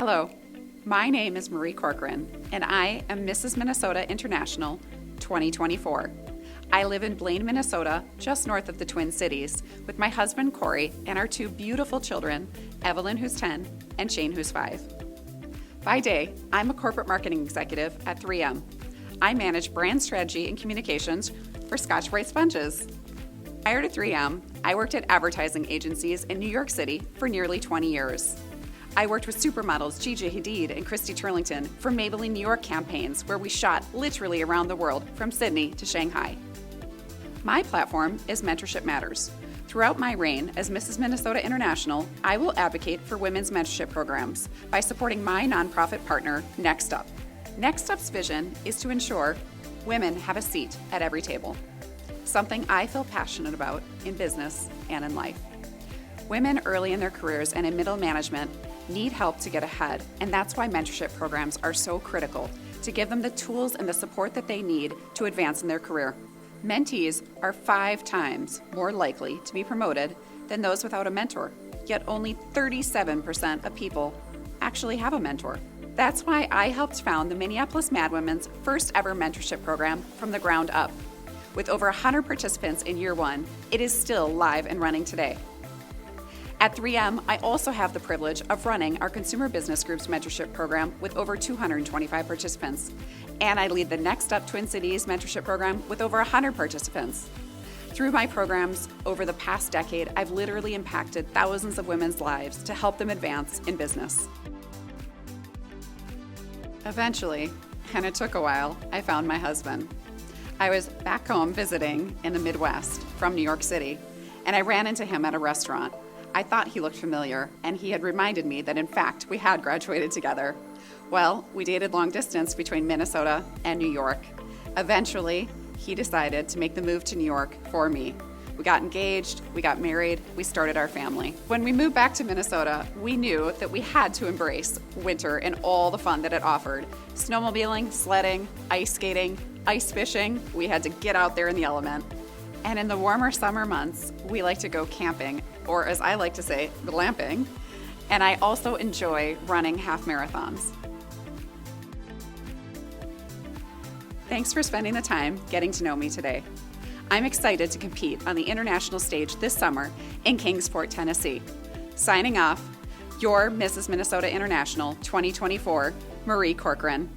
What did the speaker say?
Hello, my name is Marie Corcoran, and I am Mrs. Minnesota International 2024. I live in Blaine, Minnesota, just north of the Twin Cities, with my husband Corey and our two beautiful children, Evelyn, who's 10, and Shane, who's 5. By day, I'm a corporate marketing executive at 3M. I manage brand strategy and communications for Scotch-Brite sponges. Prior to 3M, I worked at advertising agencies in New York City for nearly 20 years. I worked with supermodels Gigi Hadid and Christy Turlington for Maybelline New York campaigns where we shot literally around the world from Sydney to Shanghai. My platform is Mentorship Matters. Throughout my reign as Mrs. Minnesota International, I will advocate for women's mentorship programs by supporting my nonprofit partner, Next Up. Next Up's vision is to ensure women have a seat at every table, something I feel passionate about in business and in life. Women early in their careers and in middle management need help to get ahead, and that's why mentorship programs are so critical, to give them the tools and the support that they need to advance in their career. Mentees are 5 times more likely to be promoted than those without a mentor, yet only 37% of people actually have a mentor. That's why I helped found the Minneapolis Madwomen's first ever mentorship program from the ground up. With over 100 participants in year 1, it is still live and running today. At 3M, I also have the privilege of running our Consumer Business Group's mentorship program with over 225 participants. And I lead the Next Up Twin Cities mentorship program with over 100 participants. Through my programs over the past decade, I've literally impacted thousands of women's lives to help them advance in business. Eventually, and it took a while, I found my husband. I was back home visiting in the Midwest from New York City, and I ran into him at a restaurant. I thought he looked familiar, and he had reminded me that in fact we had graduated together. Well, we dated long distance between Minnesota and New York. Eventually, he decided to make the move to New York for me. We got engaged, we got married, we started our family. When we moved back to Minnesota, we knew that we had to embrace winter and all the fun that it offered. Snowmobiling, sledding, ice skating, ice fishing, we had to get out there in the element. And in the warmer summer months, we like to go camping, or as I like to say, glamping. And I also enjoy running half marathons. Thanks for spending the time getting to know me today. I'm excited to compete on the international stage this summer in Kingsport, Tennessee. Signing off, your Mrs. Minnesota International 2024, Marie Corcoran.